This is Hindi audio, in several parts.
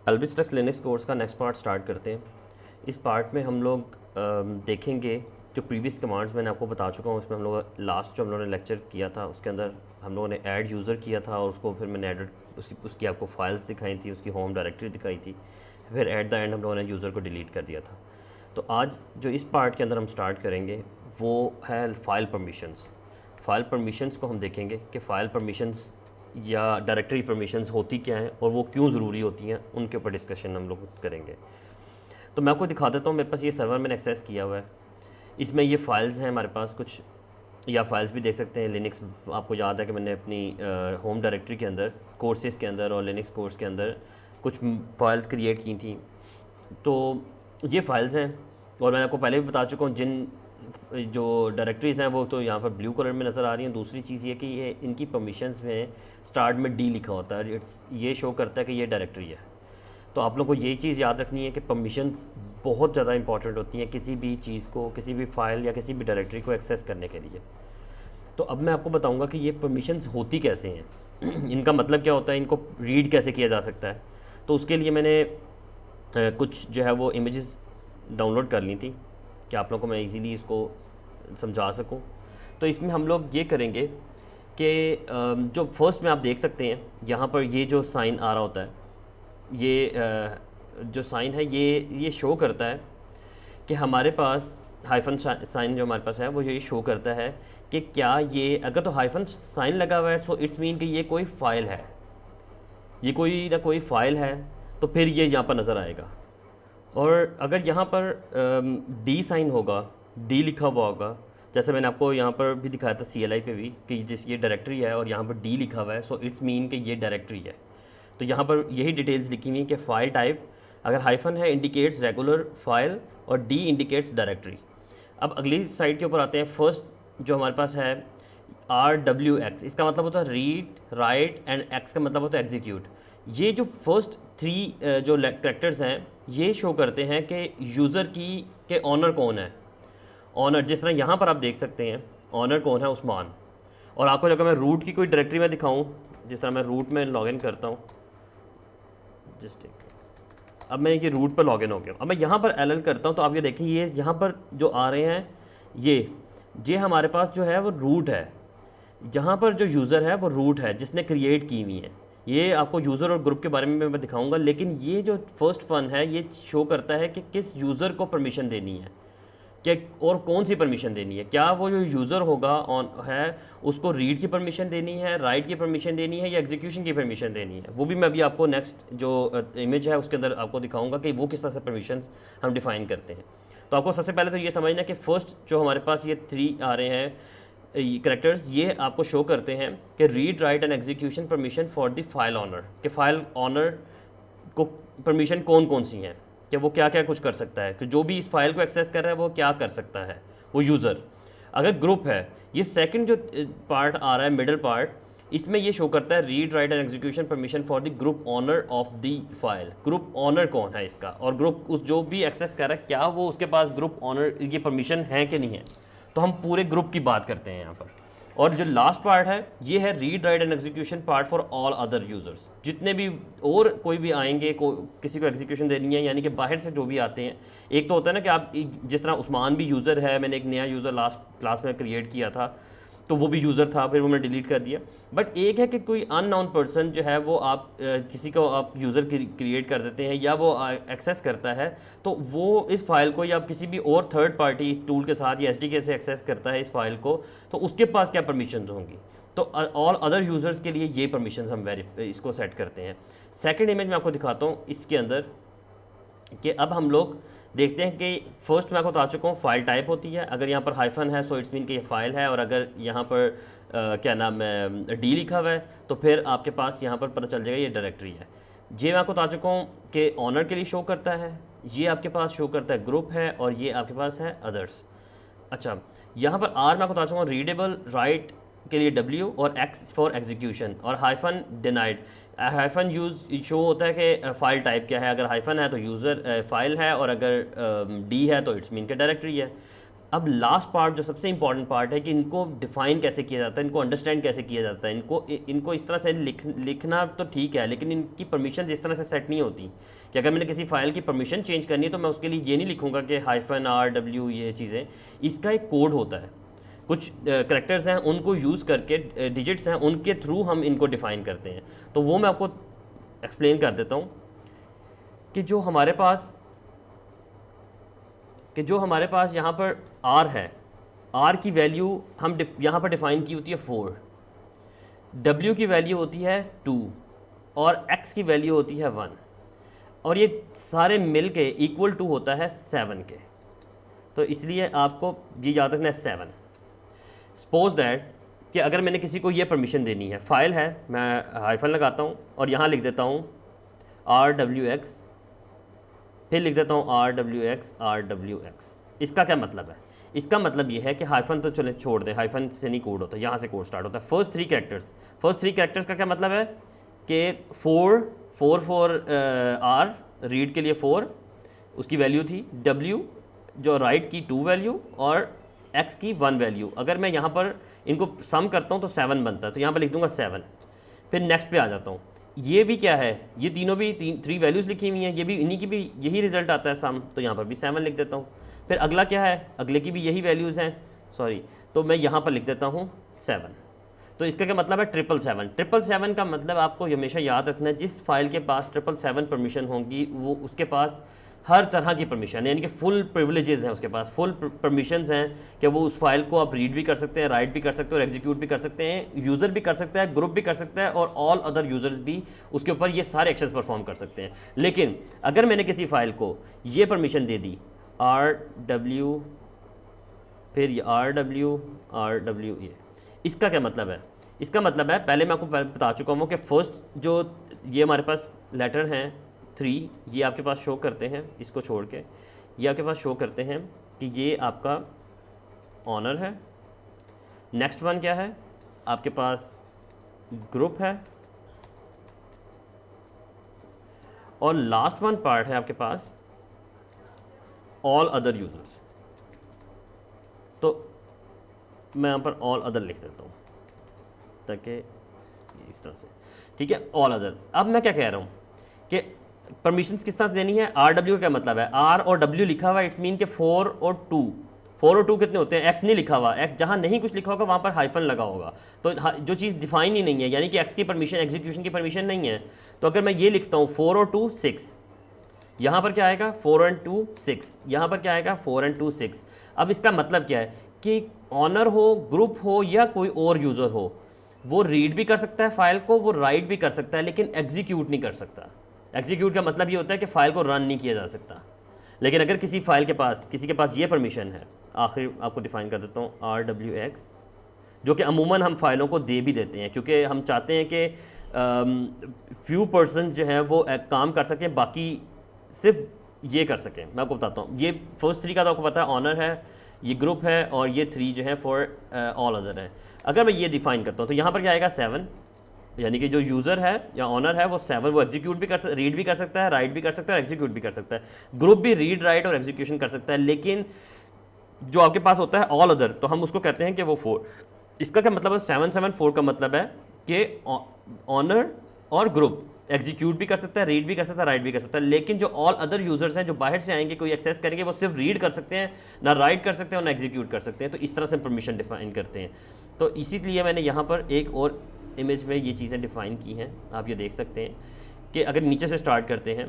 एल्बिस्ट्रक्स लिनक्स कोर्स का नेक्स्ट पार्ट स्टार्ट करते हैं। इस पार्ट में हम लोग देखेंगे जो प्रीवियस कमांड्स मैंने आपको बता चुका हूँ। उसमें हम लोग लास्ट जो हम लोगों ने लेक्चर किया था उसके अंदर हम लोगों ने ऐड यूज़र किया था और उसको फिर मैंने एडिट उसकी आपको फाइल्स दिखाई थी, उसकी होम डायरेक्टरी दिखाई थी। फिर एट द एंड हम लोगों ने यूज़र को डिलीट कर दिया था। तो आज जो इस पार्ट के अंदर हम स्टार्ट करेंगे वो है फाइल परमिशंस। फाइल परमिशंस को हम देखेंगे कि फ़ाइल परमिशंस या डायरेक्टरी परमिशंस होती क्या हैं और वो क्यों ज़रूरी होती हैं, उनके ऊपर डिस्कशन हम लोग करेंगे। तो मैं आपको दिखा देता हूँ, मेरे पास ये सर्वर मैंने एक्सेस किया हुआ है। इसमें ये फ़ाइल्स हैं हमारे पास कुछ, या फाइल्स भी देख सकते हैं। लिनक्स, आपको याद है कि मैंने अपनी होम डायरेक्टरी के अंदर कोर्सेज़ के अंदर और लिनक्स कोर्स के अंदर कुछ फ़ाइल्स क्रिएट की थी। तो ये फ़ाइल्स हैं और मैं आपको पहले भी बता चुका हूँ जिन जो डायरेक्टरीज़ हैं वो तो यहाँ पर ब्लू कलर में नज़र आ रही हैं। दूसरी चीज़ ये कि ये इनकी परमिशंस में स्टार्ट में डी लिखा होता है, ये शो करता है कि ये डायरेक्टरी है। तो आप लोग को ये चीज़ याद रखनी है कि परमिशंस बहुत ज़्यादा इंपॉर्टेंट होती हैं किसी भी चीज़ को, किसी भी फाइल या किसी भी डायरेक्टरी को एक्सेस करने के लिए। तो अब मैं आपको बताऊंगा कि ये परमिशंस होती कैसे हैं इनका मतलब क्या होता है, इनको रीड कैसे किया जा सकता है। तो उसके लिए मैंने कुछ जो है वो इमेजेस डाउनलोड कर ली थी कि आप लोगों को मैं इजीली इसको समझा सकूं। तो इसमें हम लोग ये करेंगे कि जो फर्स्ट में आप देख सकते हैं यहाँ पर ये जो साइन आ रहा होता है, ये जो साइन है ये शो करता है कि हमारे पास हाइफन साइन जो हमारे पास है वो ये शो करता है कि क्या ये, अगर तो हाइफन साइन लगा हुआ है सो इट्स मीन कि ये कोई फ़ाइल है, ये कोई ना कोई फ़ाइल है, तो फिर ये यहाँ पर नज़र आएगा। और अगर यहाँ पर डी साइन होगा, डी लिखा हुआ होगा, जैसे मैंने आपको यहाँ पर भी दिखाया था CLI पे भी कि जिस ये डायरेक्टरी है और यहाँ पर डी लिखा हुआ है, सो इट्स मीन कि ये डायरेक्टरी है। तो यहाँ पर यही डिटेल्स लिखी हुई कि फ़ाइल टाइप, अगर हाइफन है इंडिकेट्स रेगुलर फाइल और डी इंडिकेट्स डायरेक्टरी। अब अगली साइड के ऊपर आते हैं। फर्स्ट जो हमारे पास है RWX, इसका मतलब होता है रीड राइट एंड एक्स का मतलब होता है एग्जीक्यूट। ये जो फर्स्ट थ्री जो कैरेक्टर्स हैं ये शो करते हैं कि यूज़र की के ऑनर कौन है। ऑनर जिस तरह यहाँ पर आप देख सकते हैं, ऑनर कौन है, उस्मान। और आपको अगर मैं रूट की कोई डायरेक्टरी में दिखाऊँ, जिस तरह मैं रूट में लॉगिन करता हूँ, जस्ट अब मैं ये रूट पर लॉगिन हो गया। अब मैं यहाँ पर LL करता हूँ तो आप ये देखें, ये यहाँ पर जो आ रहे हैं ये हमारे पास जो है वो रूट है। यहाँ पर जो यूज़र है वो रूट है जिसने क्रिएट की हुई है। ये आपको यूज़र और ग्रुप के बारे में मैं दिखाऊंगा, लेकिन ये जो फर्स्ट वन है ये शो करता है कि किस यूज़र को परमिशन देनी है, क्या और कौन सी परमिशन देनी है। क्या वो जो यूज़र होगा ऑन है उसको रीड की परमिशन देनी है, राइट की परमिशन देनी है, या एग्जीक्यूशन की परमिशन देनी है। वो भी मैं अभी आपको नेक्स्ट जो इमेज है उसके अंदर आपको दिखाऊंगा कि वो किस तरह से परमिशन हम डिफ़ाइन करते हैं। तो आपको सबसे पहले तो ये समझना कि फ़र्स्ट जो हमारे पास ये 3 आ रहे हैं करेक्टर्स, ये आपको शो करते हैं कि read write and execution permission for the file owner, कि फाइल ऑनर को परमिशन कौन कौन सी हैं, कि वो क्या क्या कुछ कर सकता है, कि जो भी इस फाइल को एक्सेस कर रहा है वो क्या कर सकता है वो यूज़र। अगर ग्रुप है, ये सेकंड जो पार्ट आ रहा है मिडल पार्ट, इसमें ये शो करता है read write and execution permission for the group owner of the file. Group owner कौन है इसका, और ग्रुप उस जो भी एक्सेस कर रहा है क्या वो उसके पास ग्रुप ऑनर ये परमिशन है कि नहीं है। तो हम पूरे ग्रुप की बात करते हैं यहाँ पर। और जो लास्ट पार्ट है ये है read write and execution part for all other users. जितने भी और कोई भी आएंगे, किसी को एग्जीक्यूशन देनी है, यानी कि बाहर से जो भी आते हैं। एक तो होता है ना कि आप जिस तरह उस्मान भी यूज़र है, मैंने एक नया यूज़र लास्ट क्लास में क्रिएट किया था तो वो भी यूज़र था, फिर वो मैंने डिलीट कर दिया। बट एक है कि कोई अननोन पर्सन जो है वो आप किसी को आप यूज़र क्रिएट कर देते हैं या वो एक्सेस करता है, तो वो इस फाइल को या किसी भी और थर्ड पार्टी टूल के साथ या SDK से एक्सेस करता है इस फाइल को, तो उसके पास क्या परमिशन होंगी। तो ऑल अदर यूज़र्स के लिए ये परमिशन हम इसको सेट करते हैं। सेकेंड इमेज में आपको दिखाता हूँ इसके अंदर कि अब हम लोग देखते हैं कि फर्स्ट मैं आपको बता चुका हूँ फाइल टाइप होती है। अगर यहाँ पर हाइफन है सो इट्स मीन कि ये फाइल है, और अगर यहाँ पर क्या नाम है डी लिखा हुआ है तो फिर आपके पास यहाँ पर पता चल जाएगा ये डायरेक्टरी है। ये मैं आपको बता चुका हूँ कि ऑनर के लिए शो करता है, ये आपके पास शो करता है ग्रुप है, और ये आपके पास है अदर्स। अच्छा, यहाँ पर आर मैं आपको बता चुका हूँ रीडेबल, राइट के लिए W, और X फॉर एग्जीक्यूशन, और hyphen denied. Hyphen use show होता है कि फ़ाइल टाइप क्या है, अगर हाइफन है तो यूज़र फाइल है, और अगर D है तो इट्स मीन के डायरेक्टरी है। अब लास्ट पार्ट जो सबसे इंपॉर्टेंट पार्ट है कि इनको डिफ़ाइन कैसे किया जाता है, इनको अंडरस्टैंड कैसे किया जाता है, इनको इस तरह से लिखना तो ठीक है, लेकिन इनकी परमिशन इस तरह से सेट नहीं होती कि अगर मैंने किसी फाइल की परमिशन चेंज करनी है तो मैं उसके लिए ये नहीं लिखूंगा कि -r w ये चीज़ें, इसका एक कोड होता है, कुछ करेक्टर्स हैं उनको यूज़ करके, डिजिट्स हैं उनके थ्रू हम इनको डिफ़ाइन करते हैं। तो वो मैं आपको एक्सप्लेन कर देता हूँ कि जो हमारे पास यहाँ पर r है, r की वैल्यू हम यहाँ पर डिफ़ाइन की होती है 4, w की वैल्यू होती है 2 और x की वैल्यू होती है 1, और ये सारे मिल के इक्वल टू होता है 7 के। तो इसलिए आपको ये याद रखना है 7। सपोज दैट कि अगर मैंने किसी को ये परमिशन देनी है, फाइल है, मैं हाइफन लगाता हूँ और यहाँ लिख देता हूँ rwx, फिर लिख देता हूँ rwx। इसका क्या मतलब है? इसका मतलब ये है कि हाइफन तो चले छोड़ दें, हाइफन से नहीं कोड होता, यहाँ से कोड स्टार्ट होता है। फर्स्ट थ्री कैरेक्टर्स का क्या मतलब है कि 4 आर रीड के लिए 4 उसकी वैल्यू थी, w जो राइट की 2 वैल्यू और x की 1 वैल्यू। अगर मैं यहाँ पर इनको सम करता हूँ तो 7 बनता है, तो यहाँ पर लिख दूँगा 7। फिर नेक्स्ट पे आ जाता हूँ, ये भी क्या है, ये तीनों भी 3 वैल्यूज़ लिखी हुई हैं, ये भी इन्हीं की भी यही रिजल्ट आता है सम, तो यहाँ पर भी 7 लिख देता हूँ। फिर अगला क्या है, अगले की भी यही वैल्यूज़ हैं, तो मैं यहाँ पर लिख देता हूँ 7। तो इसका क्या मतलब है 777 का मतलब आपको हमेशा याद रखना है, जिस फाइल के पास 777 परमिशन होंगी वो उसके पास हर तरह की परमिशन है, यानी कि फुल प्रिविलेजेस हैं, उसके पास फुल परमिशंस हैं कि वो उस फाइल को आप रीड भी कर सकते हैं, राइट भी कर सकते हैं और एग्जीक्यूट भी कर सकते हैं, यूज़र भी कर सकता है, ग्रुप भी कर सकता है और ऑल अदर यूज़र्स भी उसके ऊपर ये सारे एक्शंस परफॉर्म कर सकते हैं। लेकिन अगर मैंने किसी फाइल को ये परमिशन दे दी rw, फिर rw ये, इसका क्या मतलब है? इसका मतलब है, पहले मैं आपको बता चुका हूँ कि फर्स्ट जो ये हमारे पास लेटर हैं 3, ये आपके पास शो करते हैं, इसको छोड़ के ये आपके पास शो करते हैं कि ये आपका ऑनर है। नेक्स्ट वन क्या है, आपके पास ग्रुप है, और लास्ट वन पार्ट है आपके पास ऑल अदर यूजर्स। तो मैं यहाँ पर ऑल अदर लिख देता हूँ ताकि इस तरह से, ठीक है, ऑल अदर। अब मैं क्या कह रहा हूँ कि परमिशंस किस तरह से देनी है। rw का क्या मतलब है, r और w लिखा हुआ है, इट्स मीन के 4 और 2 कितने होते हैं, x नहीं लिखा हुआ, x जहाँ नहीं कुछ लिखा होगा वहाँ पर हाइफन लगा होगा, तो जो चीज़ डिफाइन ही नहीं है, यानी कि x की परमिशन एग्जीक्यूशन की परमिशन नहीं है। तो अगर मैं ये लिखता हूँ 4 और 2 6, यहाँ पर क्या आएगा 4 और 2 6, यहाँ पर क्या आएगा 4 और 2 6। अब इसका मतलब क्या है कि ऑनर हो, ग्रुप हो या कोई और यूज़र हो, वो रीड भी कर सकता है फाइल को, वो राइट भी कर सकता है, लेकिन एग्जीक्यूट नहीं कर सकता। एग्जीक्यूट का मतलब ये होता है कि फ़ाइल को रन नहीं किया जा सकता। लेकिन अगर किसी के पास ये परमिशन है, आखिर आपको डिफ़ाइन कर देता हूँ rwx, जो कि अमूमन हम फाइलों को दे भी देते हैं क्योंकि हम चाहते हैं कि फ्यू पर्सन जो है वो काम कर सकें, बाकी सिर्फ ये कर सकें। मैं आपको बताता हूँ, ये फर्स्ट 3 का तो आपको पता है, ऑनर है, ये ग्रुप है, और ये 3 जो है फॉर ऑल अदर है। अगर मैं ये डिफ़ाइन करता हूँ तो यहाँ पर क्या आएगा 7, यानी कि जो यूज़र है या ऑनर है वो 7, वो एग्जीक्यूट भी रीड भी कर सकता है, राइट भी कर सकता है, एग्जीक्यूट भी कर सकता है। ग्रुप भी रीड, राइट और एग्जीक्यूशन कर सकता है, लेकिन जो आपके पास होता है ऑल अदर, तो हम उसको कहते हैं कि वो 4। इसका क्या मतलब है, 774 का मतलब है कि ऑनर और ग्रुप एग्जीक्यूट भी कर सकता है, रीड भी कर सकता है, राइट भी कर सकता है, लेकिन जो ऑल अदर यूजर्स हैं जो बाहर से आएंगे, कोई एक्सेस करेंगे, वो सिर्फ रीड कर सकते हैं, ना राइट कर सकते हैं और ना एग्जीक्यूट कर सकते हैं। तो इस तरह से परमिशन डिफाइन करते हैं। तो इसीलिए मैंने यहाँ पर एक और इमेज में ये चीज़ें डिफ़ाइन की हैं, आप ये देख सकते हैं कि अगर नीचे से स्टार्ट करते हैं,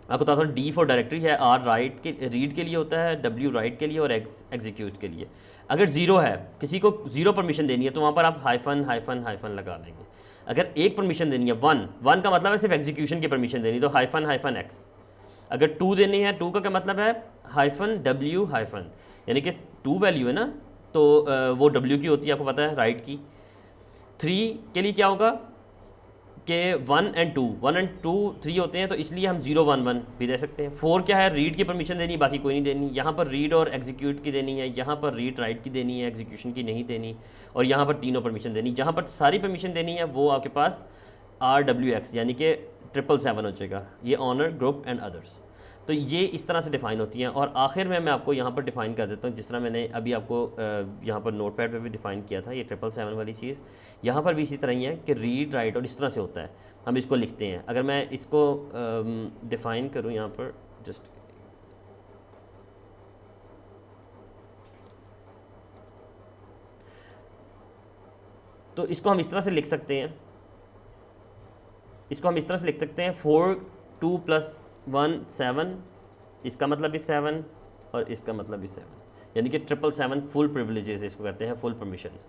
आपको बता दूँ डी फॉर डायरेक्टरी है, r राइट के रीड के लिए होता है, w राइट के लिए और एग्जीक्यूट के लिए। अगर 0 है, किसी को 0 परमिशन देनी है तो वहाँ पर आप हाइफन लगा लेंगे। अगर एक परमिशन देनी है 1 का मतलब है सिर्फ एग्जीक्यूशन की परमिशन देनी, तो हाइफन x। अगर 2 देनी है, 2 का क्या मतलब है -w यानी कि 2 वैल्यू है ना, तो वो w की होती है, आपको पता है, राइट की। 3 के लिए क्या होगा कि 1 और 2 3 होते हैं, तो इसलिए हम 0 1 1 भी दे सकते हैं। 4 क्या है, रीड की परमिशन देनी, बाकी कोई नहीं देनी। यहाँ पर रीड और एग्जीक्यूट की देनी है, यहाँ पर रीड राइट की देनी है, एग्जीक्यूशन की नहीं देनी, और यहाँ पर तीनों परमिशन देनी। जहाँ पर सारी परमिशन देनी है वो आपके पास rwx यानी कि 777 हो जाएगा, ये ऑनर, ग्रुप एंड अदर्स। तो ये इस तरह से डिफ़ाइन होती हैं। और आखिर में मैं आपको यहाँ पर डिफ़ाइन कर देता हूँ, जिस तरह मैंने अभी आपको यहाँ पर नोटपैड पे भी डिफ़ाइन किया था, ये 777 वाली चीज़ यहाँ पर भी इसी तरह ही है कि रीड राइट और इस तरह से होता है, हम इसको लिखते हैं। अगर मैं इसको डिफ़ाइन करूँ यहाँ पर जस्ट, तो इसको हम इस तरह से लिख सकते हैं, इसको हम इस तरह से लिख सकते हैं 4 2 + 1 7, इसका मतलब भी 7 और इसका मतलब भी 7, यानी कि 777 फुल प्रिविलेजेस इसको कहते हैं, फुल परमिशंस।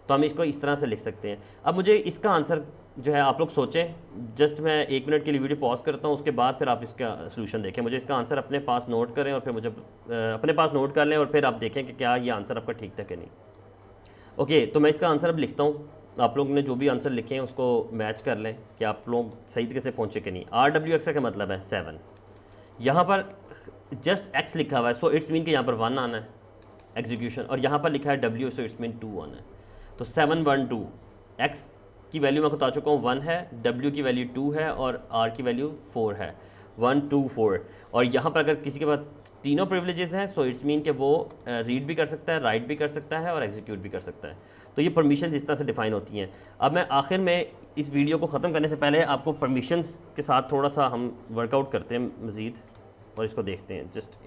तो हम इसको इस तरह से लिख सकते हैं। अब मुझे इसका आंसर जो है आप लोग सोचें, जस्ट मैं 1 मिनट के लिए वीडियो पॉज करता हूँ, उसके बाद फिर आप इसका सोल्यूशन देखें। मुझे इसका आंसर अपने पास नोट करें और फिर मुझे अपने पास नोट कर लें और फिर आप देखें कि क्या ये आंसर आपका ठीक था कि नहीं। ओके, तो मैं इसका आंसर अब लिखता हूँ। आप लोग ने जो भी आंसर लिखे हैं उसको मैच कर लें कि आप लोग सही तरीके से पहुँचे कि नहीं। RWX का मतलब है 7, यहाँ पर जस्ट X लिखा हुआ है, सो इट्स मीन कि यहाँ पर 1 आना है एग्जीक्यूशन, और यहाँ पर लिखा है W, सो इट्स मीन 2 आना है। तो 7 1 2, X की वैल्यू मैं बता चुका हूँ 1 है, W की वैल्यू 2 है और R की वैल्यू 4 है, 1 2 4। और यहाँ पर अगर किसी के पास तीनों प्रिविलेजेस हैं, सो इट्स मीन कि वो रीड भी कर सकता है, राइट भी कर सकता है और एग्जीक्यूट भी कर सकता है। तो ये परमिशंस इस तरह से डिफ़ाइन होती हैं। अब मैं आखिर में इस वीडियो को ख़त्म करने से पहले आपको परमिशंस के साथ थोड़ा सा हम वर्कआउट करते हैं मज़ीद और इसको देखते हैं जस्ट।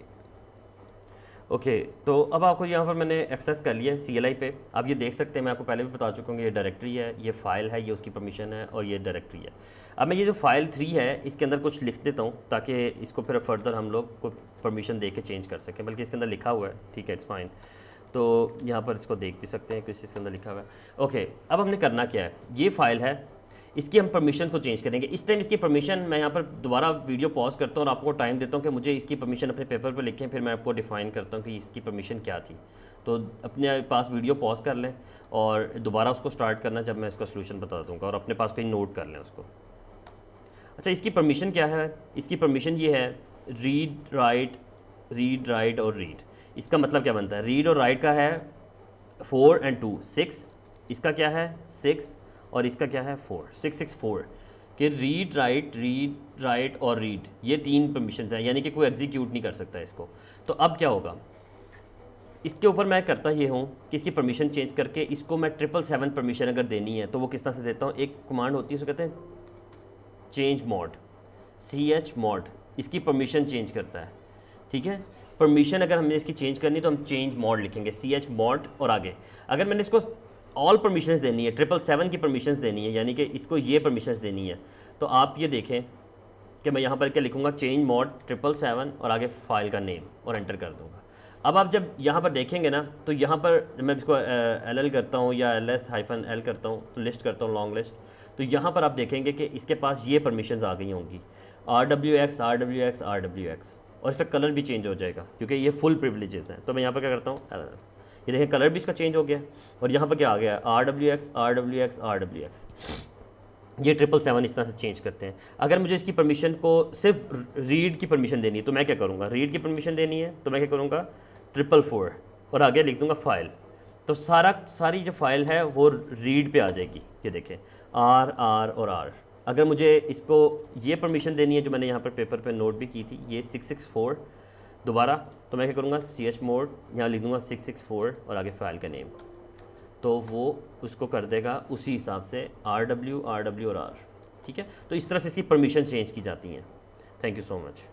ओके, तो अब आपको यहाँ पर मैंने एक्सेस कर लिया है CLI पे। आप ये देख सकते हैं, मैं आपको पहले भी बता चुका हूँ, ये डायरेक्टरी है, ये फ़ाइल है, ये उसकी परमिशन है और ये डायरेक्टरी है। अब मैं ये जो फ़ाइल 3 है इसके अंदर कुछ लिख देता हूँ ताकि इसको फिर फर्दर हम लोग को परमिशन दे के चेंज कर सकें, बल्कि इसके अंदर लिखा हुआ है, ठीक है, इट्स फाइन। तो यहाँ पर इसको देख भी सकते हैं किस चीज़ के अंदर लिखा हुआ है। ओके, अब हमने करना क्या है, ये फ़ाइल है, इसकी हम परमिशन को चेंज करेंगे। इस टाइम इसकी परमिशन मैं यहाँ पर दोबारा वीडियो पॉज करता हूँ और आपको टाइम देता हूँ कि मुझे इसकी परमिशन अपने पेपर पर लिखें, फिर मैं आपको डिफ़ाइन करता हूँ कि इसकी परमिशन क्या थी। तो अपने पास वीडियो पॉज कर लें और दोबारा उसको स्टार्ट करना जब मैं इसका सोल्यूशन बता दूँगा, और अपने पास कोई नोट कर लें उसको। अच्छा, इसकी परमिशन क्या है? इसकी परमिशन ये है रीड राइट और रीड। इसका मतलब क्या बनता है? रीड और राइट का है 4 और 2 6, इसका क्या है 6 और इसका क्या है 4, 6 6 4 कि रीड राइट और रीड, ये 3 परमिशन हैं, यानी कि कोई एग्जीक्यूट नहीं कर सकता इसको। तो अब क्या होगा, इसके ऊपर मैं करता ये हूँ कि इसकी परमिशन चेंज करके इसको मैं 777 परमिशन अगर देनी है तो वो किस तरह से देता हूँ। एक कमांड होती है, उसको कहते हैं चेंज मॉड, CH मॉड, इसकी परमिशन चेंज करता है, ठीक है। परमिशन अगर हमने इसकी चेंज करनी तो हम चेंज मॉड लिखेंगे, CH मॉड, और आगे अगर मैंने इसको ऑल परमिशंस देनी है, 777 की परमिशंस देनी है, यानी कि इसको ये परमिशंस देनी है, तो आप ये देखें कि मैं यहाँ पर क्या लिखूँगा, चेंज मॉड 777 और आगे फाइल का नेम और एंटर कर दूँगा। अब आप जब यहाँ पर देखेंगे ना, तो यहाँ पर जब मैं इसको LL करता हूँ या LS-L करता हूँ, तो लिस्ट करता हूँ, लॉन्ग लिस्ट, तो यहाँ पर आप देखेंगे कि इसके पास ये परमिशंस आ गई होंगी, RWX, और इसका कलर भी चेंज हो जाएगा क्योंकि ये फुल प्रिविलेजेस हैं। तो मैं यहाँ पर क्या करता हूँ, ये देखें कलर भी इसका चेंज हो गया, और यहाँ पर क्या आ गया, RWX, ये 777 इस तरह से चेंज करते हैं। अगर मुझे इसकी परमिशन को सिर्फ रीड की परमिशन देनी है तो मैं क्या करूँगा, रीड की परमिशन देनी है तो मैं क्या करूँगा 444 और आगे लिख दूँगा फाइल। तो सारी जो फाइल है वो रीड पे आ जाएगी। ये देखें R और R। अगर मुझे इसको ये परमिशन देनी है जो मैंने यहाँ पर पेपर पे नोट भी की थी, ये 664 दोबारा, तो मैं क्या करूँगा CH मोड, यहाँ लिख दूँगा 664 और आगे फाइल का नेम, तो वो उसको कर देगा उसी हिसाब से RW और R, ठीक है। तो इस तरह से इसकी परमिशन चेंज की जाती हैं। Thank you so much.